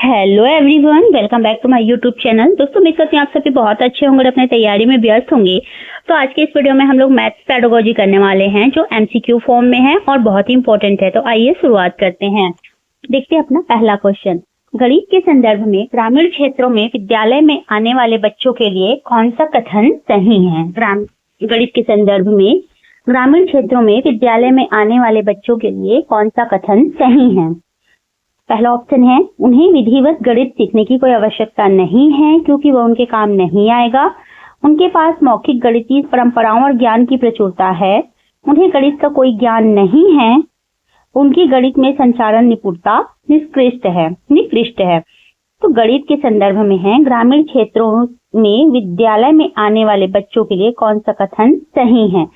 Hello everyone, welcome back to my YouTube channel. दोस्तों उम्मीद करती हूँ आप सभी बहुत अच्छे होंगे और अपने तैयारी में व्यस्त होंगे। तो आज के इस वीडियो में हम लोग मैथ्स पेडागोजी करने वाले हैं जो एमसीक्यू फॉर्म में है और बहुत ही इंपॉर्टेंट है। तो आइए शुरुआत करते हैं। देखते हैं अपना पहला क्वेश्चन। गणित के संदर्भ में ग्रामीण क्षेत्रों में विद्यालय में आने वाले बच्चों के लिए कौन सा कथन सही है? गणित के संदर्भ में ग्रामीण क्षेत्रों में विद्यालय में आने वाले बच्चों के लिए कौन सा कथन सही है? पहला ऑप्शन है, उन्हें विधिवत गणित सीखने की कोई आवश्यकता नहीं है क्योंकि वह उनके काम नहीं आएगा। उनके पास मौखिक गणितीय परंपराओं और ज्ञान की प्रचुरता है। उन्हें गणित का कोई ज्ञान नहीं है। उनकी गणित में संचालन निपुणता निकृष्ट है। तो गणित के संदर्भ में है ग्रामीण क्षेत्रों में विद्यालय में आने वाले बच्चों के लिए कौन सा कथन सही है?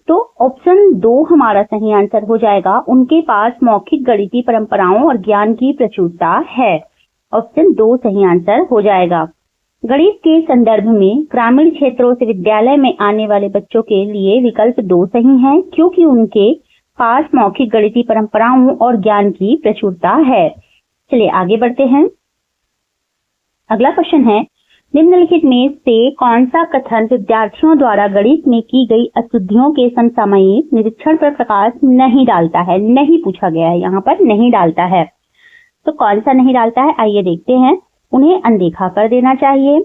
तो ऑप्शन 2 हमारा सही आंसर हो जाएगा। उनके पास मौखिक गणितीय परंपराओं और ज्ञान की प्रचुरता है। ऑप्शन 2 सही आंसर हो जाएगा। गणित के संदर्भ में ग्रामीण क्षेत्रों से विद्यालय में आने वाले बच्चों के लिए विकल्प 2 सही है क्योंकि उनके पास मौखिक गणितीय परंपराओं और ज्ञान की प्रचुरता है। चलिए आगे बढ़ते हैं। अगला क्वेश्चन है, निम्नलिखित में से कौन सा कथन विद्यार्थियों द्वारा गणित में की गई अशुद्धियों के समसामयिक निरीक्षण पर प्रकाश नहीं डालता है? नहीं पूछा गया है, यहाँ पर नहीं डालता है। तो कौन सा नहीं डालता है, आइए देखते हैं। उन्हें अनदेखा कर देना चाहिए,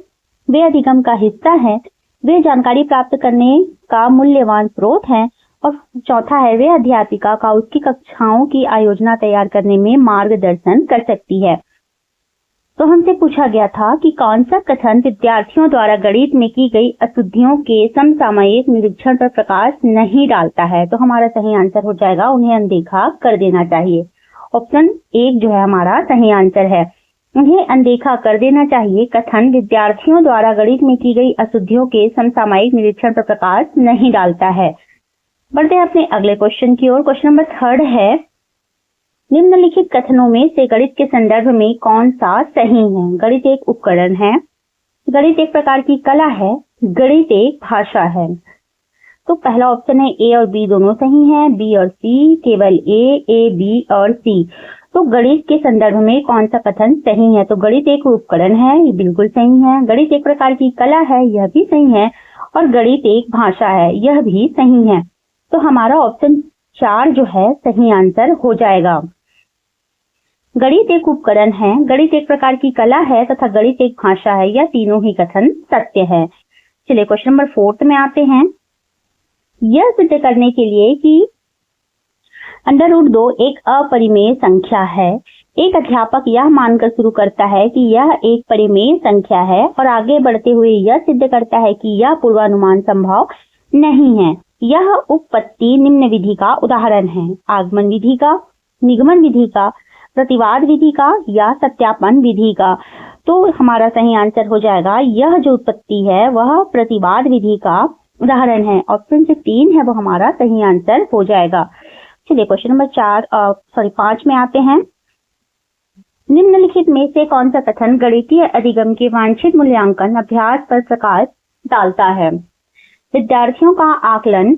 वे अधिगम का हिस्सा है, वे जानकारी प्राप्त करने का मूल्यवान स्रोत है, और चौथा है, वे अध्यापिका का उसकी कक्षाओं की आयोजना तैयार करने में मार्गदर्शन कर सकती है। तो हमसे पूछा गया था कि कौन सा कथन विद्यार्थियों द्वारा गणित में की गई अशुद्धियों के समसामयिक निरीक्षण पर प्रकाश नहीं डालता है। तो हमारा सही आंसर हो जाएगा, उन्हें अनदेखा कर देना चाहिए। ऑप्शन 1 जो है हमारा सही आंसर है। उन्हें अनदेखा कर देना चाहिए कथन विद्यार्थियों द्वारा गणित में की गई अशुद्धियों के समसामयिक निरीक्षण पर प्रकाश नहीं डालता है। बढ़ते हैं अपने अगले क्वेश्चन की ओर। क्वेश्चन नंबर 3 है, निम्नलिखित कथनों में से गणित के संदर्भ में कौन सा सही है? गणित एक उपकरण है, गणित एक प्रकार की कला है, गणित एक भाषा है। तो पहला ऑप्शन है ए और बी दोनों सही हैं, बी और सी केवल ए, बी और सी। तो गणित के संदर्भ में कौन सा कथन सही है? तो गणित एक उपकरण है, ये बिल्कुल सही है। गणित एक प्रकार की कला है, यह भी सही है। और गणित एक भाषा है, यह भी सही है। तो हमारा ऑप्शन 4 जो है सही आंसर हो जाएगा। गणित एक उपकरण है, गणित एक प्रकार की कला है तथा गणित एक भाषा है, यह तीनों ही कथन सत्य है। चलिए क्वेश्चन नंबर 4 में आते हैं। यह सिद्ध करने के लिए कि √2 एक अपरिमेय संख्या है, एक अध्यापक यह मानकर शुरू करता है कि यह एक परिमेय संख्या है और आगे बढ़ते हुए यह सिद्ध करता है कि यह पूर्वानुमान संभव नहीं है। यह उपपत्ति निम्न विधि का उदाहरण है: आगमन विधि का, निगमन विधि का, प्रतिवाद विधि का या सत्यापन विधि का। तो हमारा सही आंसर हो जाएगा, यह जो उत्पत्ति है वह प्रतिवाद विधि का उदाहरण है। ऑप्शन 3 है वो हमारा सही आंसर हो जाएगा। चलिए क्वेश्चन नंबर 5 में आते हैं। निम्नलिखित में से कौन सा कथन गणितीय अधिगम के वांछित मूल्यांकन अभ्यास पर प्रकाश डालता है? विद्यार्थियों का आकलन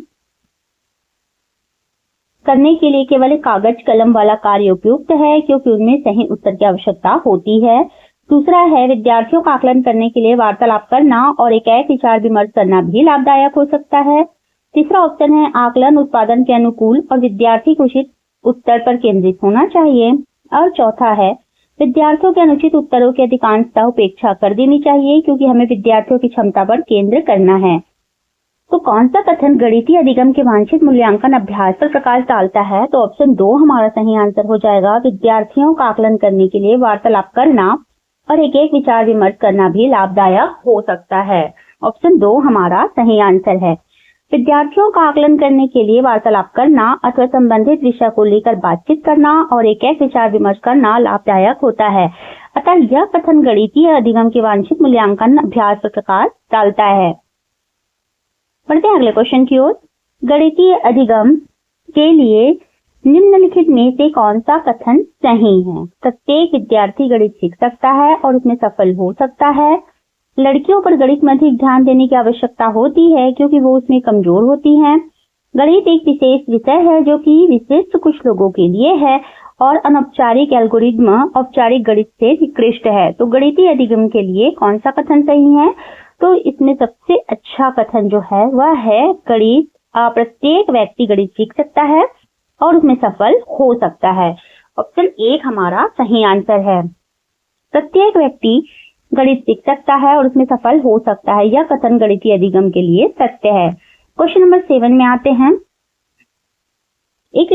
करने के लिए केवल कागज कलम वाला कार्य उपयुक्त है क्योंकि उनमें सही उत्तर की आवश्यकता होती है। दूसरा है, विद्यार्थियों का आकलन करने के लिए वार्तालाप करना और एक विचार विमर्श करना भी लाभदायक हो सकता है। तीसरा ऑप्शन है, आकलन उत्पादन के अनुकूल और विद्यार्थी के उचित उत्तर पर केंद्रित होना चाहिए। और चौथा है, विद्यार्थियों के अनुचित उत्तरों की अधिकांशतः उपेक्षा कर देनी चाहिए क्योंकि हमें विद्यार्थियों की क्षमता पर केंद्र करना है। तो कौन सा कथन गणितीय अधिगम के वांछित मूल्यांकन अभ्यास पर प्रकाश डालता है? तो ऑप्शन 2 हमारा सही आंसर हो जाएगा। विद्यार्थियों का आकलन करने के लिए वार्तालाप करना और एक विचार विमर्श करना भी लाभदायक हो सकता है। ऑप्शन 2 हमारा सही आंसर है। विद्यार्थियों का आकलन करने के लिए वार्तालाप करना अथवा संबंधित विषय को लेकर बातचीत करना और एक विचार विमर्श करना लाभदायक होता है। अतः यह कथन गणितीय अधिगम के वांछित मूल्यांकन अभ्यास पर प्रकाश डालता है। बढ़ते हैं अगले क्वेश्चन की ओर। गणितीय अधिगम के लिए निम्नलिखित में से कौन सा कथन सही है? प्रत्येक विद्यार्थी गणित सीख सकता है और उसमें सफल हो सकता है। लड़कियों पर गणित में अधिक ध्यान देने की आवश्यकता होती है क्योंकि वो उसमें कमजोर होती हैं। गणित एक विशेष विषय है जो कि विशिष्ट कुछ लोगों के लिए है और अनौपचारिक एल्गोरिदम औपचारिक गणित से निकृष्ट है। तो गणितीय अधिगम के लिए कौन सा कथन सही है? तो इसमें सबसे अच्छा कथन जो है वह है गणित प्रत्येक व्यक्ति गणित सीख सकता है और उसमें सफल हो सकता है। ऑप्शन 1 हमारा सही आंसर है। प्रत्येक व्यक्ति गणित सीख सकता है और उसमें सफल हो सकता है, यह कथन गणितीय अधिगम के लिए सत्य है। क्वेश्चन नंबर 7 में आते हैं। एक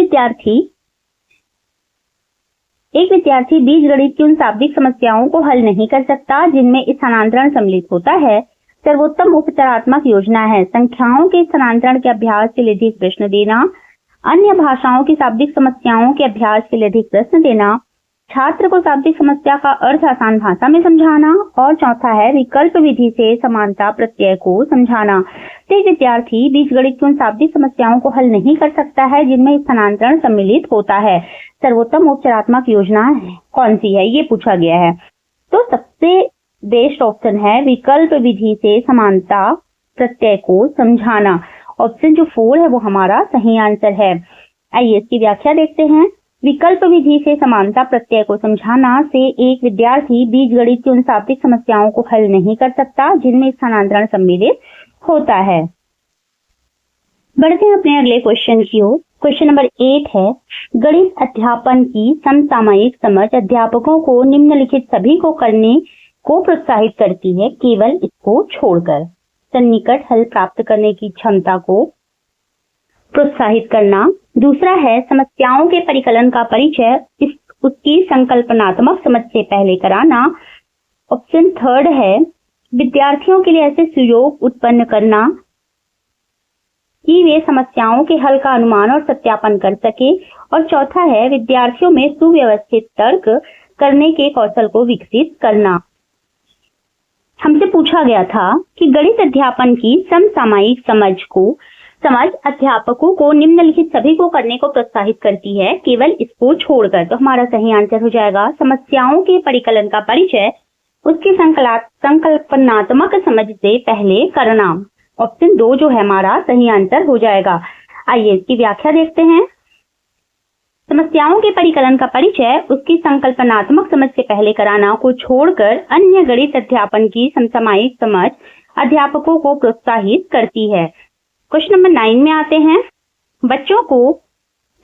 विद्यार्थी बीजगणित की उन शाब्दिक समस्याओं को हल नहीं कर सकता जिनमें स्थानांतरण सम्मिलित होता है। सर्वोत्तम उपचारात्मक योजना है संख्याओं के स्थानांतरण के अभ्यास के लिए अधिक प्रश्न देना, अन्य भाषाओं की शाब्दिक समस्याओं के अभ्यास के लिए अधिक प्रश्न देना, छात्र को शाब्दिक समस्या का अर्थ आसान भाषा में समझाना, और चौथा है विकल्प विधि से समानता प्रत्यय को समझाना। एक विद्यार्थी बीजगणित की उन शाब्दिक समस्याओं को हल नहीं कर सकता है जिनमें स्थानांतरण सम्मिलित होता है। सर्वोत्तम उपचारात्मक योजना कौन सी है, ये पूछा गया है। तो सबसे बेस्ट ऑप्शन है विकल्प विधि से समानता प्रत्यय को समझाना। ऑप्शन जो 4 है वो हमारा सही आंसर है। आइए इसकी व्याख्या देखते हैं। विकल्प विधि से समानता प्रत्यय को समझाना से एक विद्यार्थी बीजगणित की उन शाब्दिक समस्याओं को हल नहीं कर सकता जिनमें स्थानांतरण सम्मिलित होता है। बढ़ते हैं अपने अगले क्वेश्चन की ओर। क्वेश्चन नंबर 8 है, गणित अध्यापन की समसामयिक समझ अध्यापकों को निम्नलिखित सभी को करने को प्रोत्साहित करती है केवल इसको छोड़कर। सन्निकट हल प्राप्त करने की क्षमता को प्रोत्साहित करना। दूसरा है समस्याओं के परिकलन का परिचय उसकी संकल्पनात्मक समझ से पहले कराना। ऑप्शन 3 है विद्यार्थियों के लिए ऐसे सुयोग उत्पन्न करना कि वे समस्याओं के हल का अनुमान और सत्यापन कर सके। और चौथा है विद्यार्थियों में सुव्यवस्थित तर्क करने के कौशल को विकसित करना। हमसे पूछा गया था कि गणित अध्यापन की समसामयिक समझ अध्यापकों को निम्नलिखित सभी को करने को प्रोत्साहित करती है केवल इसको छोड़कर। तो हमारा सही आंसर हो जाएगा समस्याओं के परिकलन का परिचय उसकी संकल्पनात्मक समझ से पहले करना। ऑप्शन 2 जो है हमारा सही आंसर हो जाएगा। आइए इसकी व्याख्या देखते हैं। समस्याओं के परिकलन का परिचय उसकी संकल्पनात्मक समझ से पहले कराना को छोड़कर अन्य गणित अध्यापन की समसामयिक समझ अध्यापकों को प्रोत्साहित करती है। क्वेश्चन नंबर 9 में आते हैं। बच्चों को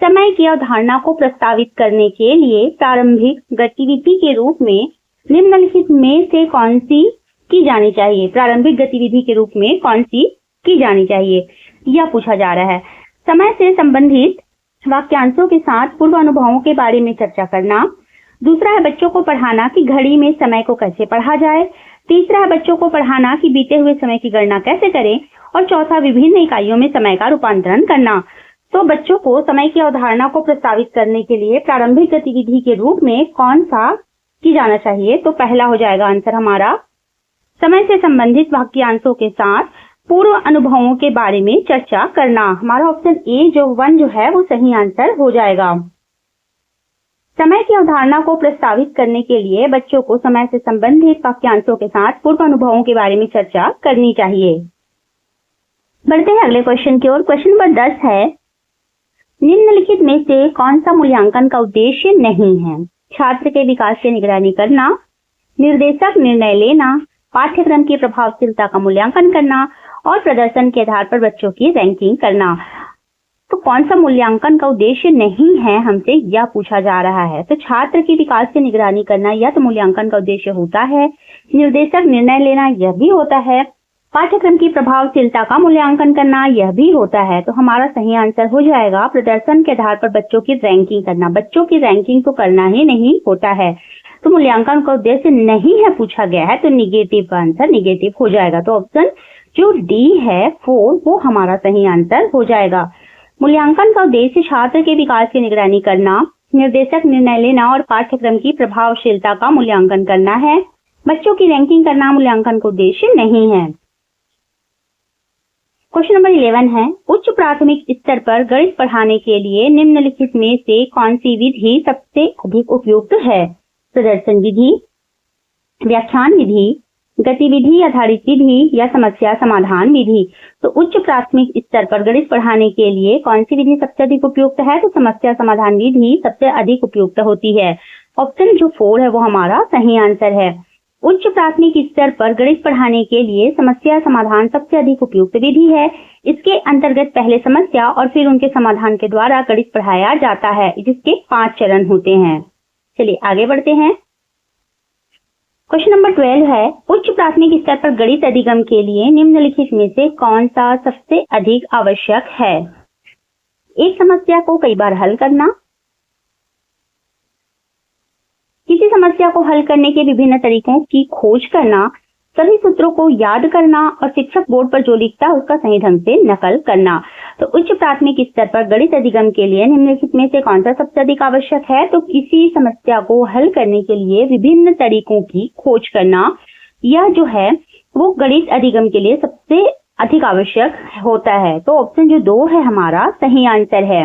समय की अवधारणा को प्रस्तावित करने के लिए प्रारंभिक गतिविधि के रूप में निम्नलिखित में से कौन सी की जानी चाहिए? प्रारंभिक गतिविधि के रूप में कौन सी की जानी चाहिए, यह पूछा जा रहा है। समय से संबंधित वाक्यांशों के साथ पूर्व अनुभवों के बारे में चर्चा करना। दूसरा है बच्चों को पढ़ाना कि घड़ी में समय को कैसे पढ़ा जाए। तीसरा है बच्चों को पढ़ाना कि बीते हुए समय की गणना कैसे करें। और चौथा विभिन्न इकाइयों में समय का रूपांतरण करना। तो बच्चों को समय की अवधारणा को प्रस्तावित करने के लिए प्रारंभिक गतिविधि के रूप में कौन सा की जाना चाहिए? तो पहला हो जाएगा आंसर हमारा समय से संबंधित वाक्यांशों के साथ पूर्व अनुभवों के बारे में चर्चा करना। हमारा ऑप्शन ए जो 1 जो है वो सही आंसर हो जाएगा। समय की अवधारणा को प्रस्तावित करने के लिए बच्चों को समय से संबंधित वाक्यांशों के साथ पूर्व अनुभवों के बारे में चर्चा करनी चाहिए। बढ़ते हैं अगले क्वेश्चन की ओर। क्वेश्चन नंबर 10 है, निम्नलिखित में से कौन सा मूल्यांकन का उद्देश्य नहीं है? छात्र के विकास की निगरानी करना, निर्देशक निर्णय लेना, पाठ्यक्रम की प्रभावशीलता का मूल्यांकन करना और प्रदर्शन के आधार पर बच्चों की रैंकिंग करना। तो कौन सा मूल्यांकन का उद्देश्य नहीं है, हमसे यह पूछा जा रहा है। तो छात्र की विकास की निगरानी करना यह तो मूल्यांकन का उद्देश्य होता है। निर्देशक निर्णय लेना यह भी होता है। पाठ्यक्रम की प्रभावशीलता का मूल्यांकन करना यह भी होता है। तो हमारा सही आंसर हो जाएगा प्रदर्शन के आधार पर बच्चों की रैंकिंग करना। बच्चों की रैंकिंग तो करना ही नहीं होता है। तो मूल्यांकन का उद्देश्य नहीं है पूछा गया है, तो निगेटिव का आंसर निगेटिव हो जाएगा। तो ऑप्शन जो डी है 4 वो हमारा सही आंसर हो जाएगा। मूल्यांकन का उद्देश्य छात्र के विकास की निगरानी करना, निर्देशक निर्णय लेना और पाठ्यक्रम की प्रभावशीलता का मूल्यांकन करना है। बच्चों की रैंकिंग करना मूल्यांकन का उद्देश्य नहीं है। क्वेश्चन नंबर 11 है, उच्च प्राथमिक स्तर पर गणित पढ़ाने के लिए निम्नलिखित में से कौन सी विधि सबसे अधिक उपयुक्त है? प्रदर्शन विधि, व्याख्यान विधि, गतिविधि आधारित विधि या समस्या समाधान विधि। तो उच्च प्राथमिक स्तर पर गणित पढ़ाने के लिए कौन सी विधि सबसे अधिक उपयुक्त है? तो समस्या समाधान विधि सबसे अधिक उपयुक्त होती है। ऑप्शन जो 4 है वो हमारा सही आंसर है। उच्च प्राथमिक स्तर पर गणित पढ़ाने के लिए समस्या समाधान सबसे अधिक उपयुक्त विधि है। इसके अंतर्गत पहले समस्या और फिर उनके समाधान के द्वारा गणित पढ़ाया जाता है, जिसके 5 चरण होते हैं। चलिए आगे बढ़ते हैं। क्वेश्चन नंबर 12 है, उच्च प्राथमिक स्तर पर गणित अधिगम के लिए निम्नलिखित में से कौन सा सबसे अधिक आवश्यक है? एक समस्या को कई बार हल करना, किसी समस्या को हल करने के विभिन्न तरीकों की खोज करना, सभी सूत्रों को याद करना और शिक्षक बोर्ड पर जो लिखता है उसका सही ढंग से नकल करना। तो उच्च प्राथमिक स्तर पर गणित अधिगम के लिए निम्नलिखित में से कौन सा सबसे अधिक आवश्यक है? तो किसी समस्या को हल करने के लिए विभिन्न तरीकों की खोज करना, यह जो है वो गणित अधिगम के लिए सबसे अधिक आवश्यक होता है। तो ऑप्शन जो 2 है हमारा सही आंसर है।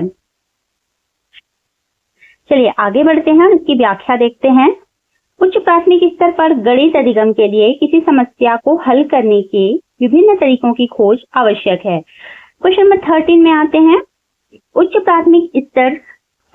चलिए आगे बढ़ते हैं और इसकी व्याख्या देखते हैं। उच्च प्राथमिक स्तर पर गणित अधिगम के लिए किसी समस्या को हल करने के विभिन्न तरीकों की खोज आवश्यक है। क्वेश्चन नंबर 13 में आते हैं। उच्च प्राथमिक स्तर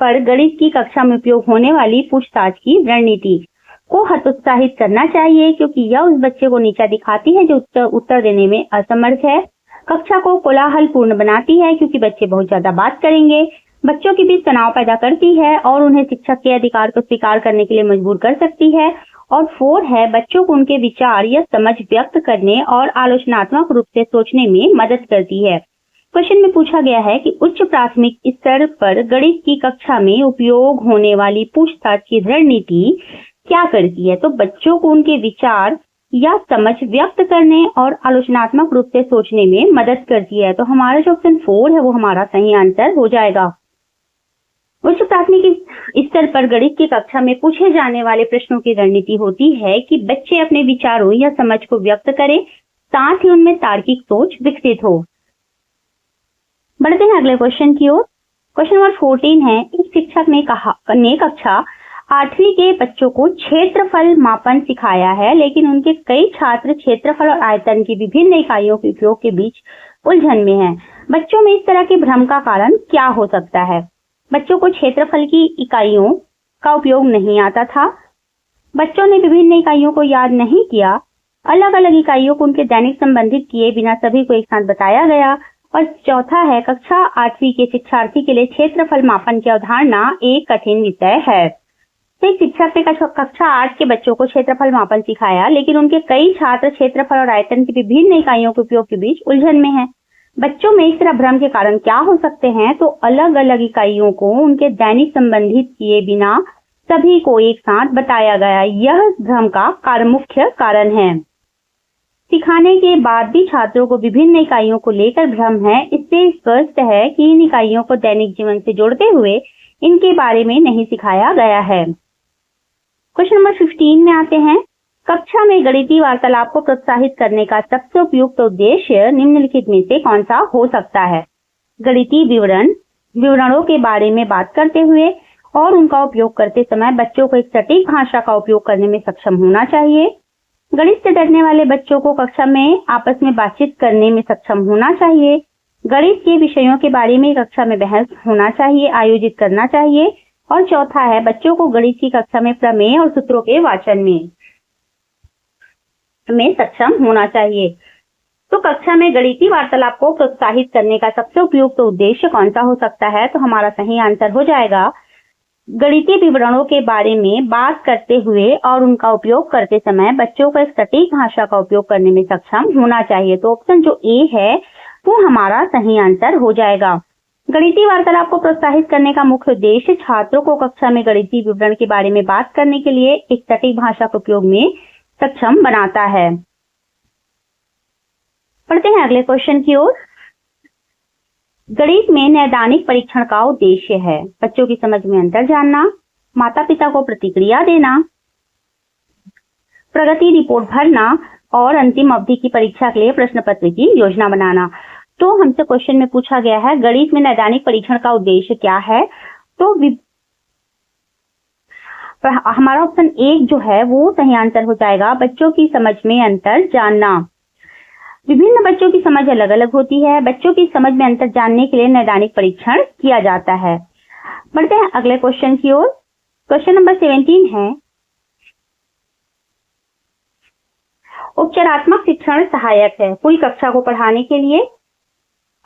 पर गणित की कक्षा में उपयोग होने वाली पूछताछ की रणनीति को हतोत्साहित करना चाहिए, क्योंकि यह उस बच्चे को नीचा दिखाती है जो उत्तर देने में असमर्थ है। कक्षा को कोलाहलपूर्ण बनाती है, क्योंकि बच्चे बहुत ज्यादा बात करेंगे। बच्चों के बीच तनाव पैदा करती है और उन्हें शिक्षक के अधिकार को स्वीकार करने के लिए मजबूर कर सकती है। और 4 है, बच्चों को उनके विचार या समझ व्यक्त करने और आलोचनात्मक रूप से सोचने में मदद करती है। क्वेश्चन में पूछा गया है कि उच्च प्राथमिक स्तर पर गणित की कक्षा में उपयोग होने वाली पूछताछ की रणनीति क्या करती है? तो बच्चों को उनके विचार या समझ व्यक्त करने और आलोचनात्मक रूप से सोचने में मदद करती है। तो हमारा जो ऑप्शन 4 है वो हमारा सही आंसर हो जाएगा। उच्च प्राथमिक स्तर पर गणित की कक्षा में पूछे जाने वाले प्रश्नों की रणनीति होती है कि बच्चे अपने विचारों या समझ को व्यक्त करें, साथ ही उनमें तार्किक सोच विकसित हो। बढ़ते हैं अगले क्वेश्चन की ओर। क्वेश्चन नंबर 14 है, एक शिक्षक ने कक्षा 8वीं के बच्चों को क्षेत्रफल मापन सिखाया है, लेकिन उनके कई छात्र क्षेत्रफल और आयतन की विभिन्न इकाइयों के उपयोग के बीच उलझन में हैं। बच्चों में इस तरह के भ्रम का कारण क्या हो सकता है? बच्चों को क्षेत्रफल की इकाइयों का उपयोग नहीं आता था, बच्चों ने विभिन्न इकाइयों को याद नहीं किया, अलग अलग इकाइयों को उनके दैनिक संबंधित किए बिना सभी को एक साथ बताया गया, और चौथा है, कक्षा 8वीं के शिक्षार्थी के लिए क्षेत्रफल मापन की अवधारणा एक कठिन विषय है। तो एक शिक्षक ने कक्षा 8 के बच्चों को क्षेत्रफल मापन सिखाया, लेकिन उनके कई छात्र क्षेत्रफल और आयतन की विभिन्न इकाइयों के उपयोग के बीच उलझन में हैं। बच्चों में इस तरह भ्रम के कारण क्या हो सकते हैं? तो अलग अलग इकाइयों को उनके दैनिक संबंधित किए बिना सभी को एक साथ बताया गया, यह भ्रम का मुख्य कारण है। सिखाने के बाद भी छात्रों को विभिन्न इकाइयों को लेकर भ्रम है। इससे स्पष्ट है कि इन इकाइयों को दैनिक जीवन से जोड़ते हुए इनके बारे में नहीं सिखाया गया है। क्वेश्चन नंबर 15 में आते हैं। कक्षा में गणितीय वार्तालाप को प्रोत्साहित करने का सबसे उपयुक्त उद्देश्य निम्नलिखित में से कौन सा हो सकता है? गणितीय विवरणों के बारे में बात करते हुए और उनका उपयोग करते समय बच्चों को एक सटीक भाषा का उपयोग करने में सक्षम होना चाहिए। गणित से डरने वाले बच्चों को कक्षा में आपस में बातचीत करने में सक्षम होना चाहिए। गणित के विषयों के बारे में कक्षा में बहस होना चाहिए, आयोजित करना चाहिए। और चौथा है, बच्चों को गणित की कक्षा में प्रमेय और सूत्रों के वाचन में सक्षम होना चाहिए। तो कक्षा में गणितीय वार्तालाप को प्रोत्साहित करने का सबसे उपयुक्त उद्देश्य कौन सा हो सकता है? तो हमारा सही आंसर हो जाएगा, गणितीय विवरणों के बारे में बात करते हुए और उनका उपयोग करते समय बच्चों को एक सटीक भाषा का उपयोग करने में सक्षम होना चाहिए। तो ऑप्शन जो ए है वो हमारा सही आंसर हो जाएगा। गणितीय वार्तालाप को प्रोत्साहित करने का मुख्य उद्देश्य छात्रों को कक्षा में गणितीय विवरण के बारे में बात करने के लिए एक सटीक भाषा के उपयोग में सक्षम बनाता है। पढ़ते हैं अगले क्वेश्चन की ओर। गणित में नैदानिक परीक्षण का उद्देश्य है बच्चों की समझ में अंतर जानना, माता पिता को प्रतिक्रिया देना, प्रगति रिपोर्ट भरना और अंतिम अवधि की परीक्षा के लिए प्रश्न पत्र की योजना बनाना। तो हमसे क्वेश्चन में पूछा गया है गणित में नैदानिक परीक्षण का उद्देश्य क्या है? तो हमारा ऑप्शन 1 जो है वो सही आंसर हो जाएगा। बच्चों की समझ में अंतर जानना। विभिन्न बच्चों की समझ अलग अलग होती है। बच्चों की समझ में अंतर जानने के लिए नैदानिक परीक्षण किया जाता है। बढ़ते हैं अगले क्वेश्चन की ओर। क्वेश्चन नंबर 17 है, उपचारात्मक शिक्षण सहायक है पूरी कक्षा को पढ़ाने के लिए,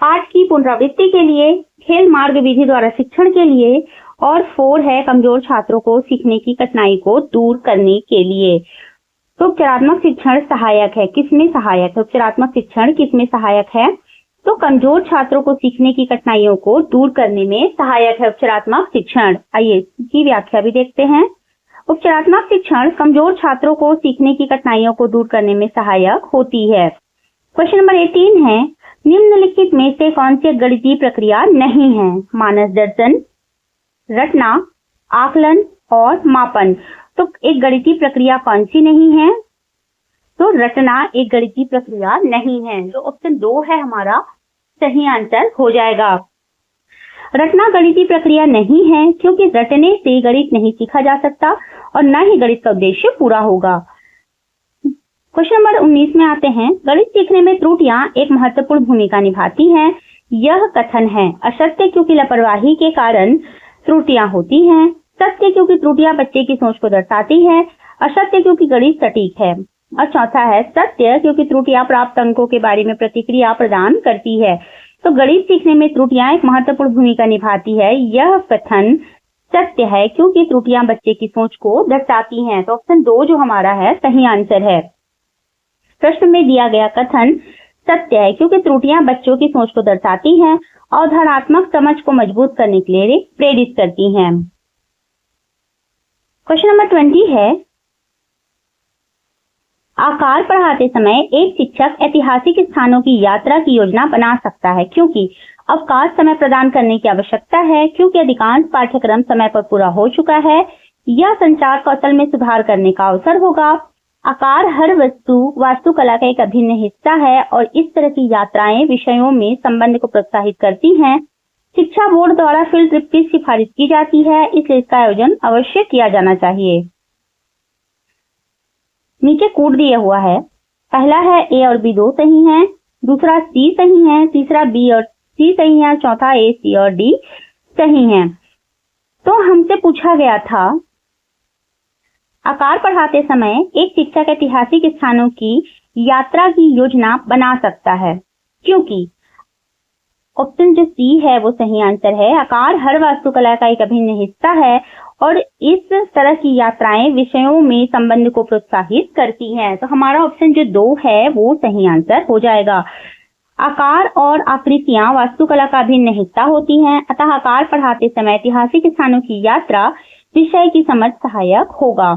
पाठ की पुनरावृत्ति के लिए, खेल मार्ग विधि द्वारा शिक्षण के लिए, और 4 है कमजोर छात्रों को सीखने की कठिनाई को दूर करने के लिए। तो उपचारात्मक शिक्षण सहायक है। किसमें सहायक है? उपचारात्मक शिक्षण किसमें सहायक है? तो कमजोर छात्रों को सीखने की कठिनाइयों को दूर करने में सहायक है उपचारात्मक शिक्षण। आइए इसकी व्याख्या भी देखते हैं। उपचारात्मक शिक्षण कमजोर छात्रों को सीखने की कठिनाइयों को दूर करने में सहायक होती है। क्वेश्चन नंबर 18 है, निम्नलिखित में से कौन सी गणितीय प्रक्रिया नहीं है? मानस दर्शन, रटना, आकलन और मापन। तो एक गणितीय प्रक्रिया कौन सी नहीं है? तो रटना एक गणितीय प्रक्रिया नहीं है। तो ऑप्शन 2 है हमारा सही आंसर हो जाएगा। रटना गणितीय प्रक्रिया नहीं है क्योंकि रटने से गणित नहीं सीखा जा सकता और न ही गणित का उद्देश्य पूरा होगा। क्वेश्चन नंबर 19 में आते हैं, गणित सीखने में त्रुटियां एक महत्वपूर्ण भूमिका निभाती हैं। यह कथन है असत्य क्योंकि लापरवाही के कारण त्रुटियां होती हैं, सत्य क्योंकि त्रुटियां बच्चे की सोच को दर्शाती है, असत्य क्योंकि गणित सटीक है, और चौथा है सत्य क्योंकि त्रुटियां प्राप्त अंकों के बारे में प्रतिक्रिया प्रदान करती है। तो गणित सीखने में त्रुटियां एक महत्वपूर्ण भूमिका निभाती है। यह कथन सत्य है क्योंकि त्रुटियां बच्चे की सोच को दर्शाती हैं। तो ऑप्शन 2 जो हमारा है सही आंसर है। प्रश्न में दिया गया कथन सत्य है क्योंकि त्रुटियां बच्चों की सोच को दर्शाती हैं और धारणात्मक समझ को मजबूत करने के लिए प्रेरित करती हैं। क्वेश्चन नंबर 20 है, आकार पढ़ाते समय एक शिक्षक ऐतिहासिक स्थानों की यात्रा की योजना बना सकता है क्योंकि अवकाश समय प्रदान करने की आवश्यकता है, क्योंकि अधिकांश पाठ्यक्रम समय पर पूरा हो चुका है, या संचार कौशल में सुधार करने का अवसर होगा। आकार हर वास्तुकला का एक अभिन्न हिस्सा है और इस तरह की यात्राएं विषयों में संबंध को प्रोत्साहित करती हैं। शिक्षा बोर्ड द्वारा फील्ड ट्रिप की सिफारिश की जाती है, इसलिए इसका आयोजन अवश्य किया जाना चाहिए। नीचे कूट दिया हुआ है। पहला है ए और बी 2 सही हैं, दूसरा सी सही है, तीसरा बी और सी सही है, चौथा ए, सी और डी सही हैं। तो हमसे पूछा गया था आकार पढ़ाते समय एक शिक्षक ऐतिहासिक स्थानों की यात्रा की योजना बना सकता है क्योंकि ऑप्शन जो सी है वो सही आंसर है। आकार हर वास्तुकला का एक अभिन्न हिस्सा है और इस तरह की यात्राएं विषयों में संबंध को प्रोत्साहित करती हैं। तो हमारा ऑप्शन जो 2 है वो सही आंसर हो जाएगा। आकार और आकृतियां वास्तुकला का अभिन्न हिस्सा होती हैं, अतः आकार पढ़ाते समय ऐतिहासिक स्थानों की यात्रा विषय की समझ सहायक होगा।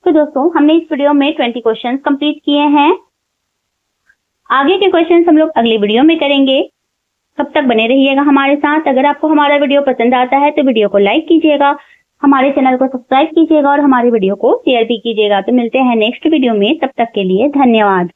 तो दोस्तों हमने इस वीडियो में 20 क्वेश्चन कंप्लीट किए हैं। आगे के क्वेश्चन हम लोग अगले वीडियो में करेंगे। तब तक बने रहिएगा हमारे साथ। अगर आपको हमारा वीडियो पसंद आता है तो वीडियो को लाइक कीजिएगा, हमारे चैनल को सब्सक्राइब कीजिएगा और हमारे वीडियो को शेयर भी कीजिएगा। तो मिलते हैं नेक्स्ट वीडियो में, तब तक के लिए धन्यवाद।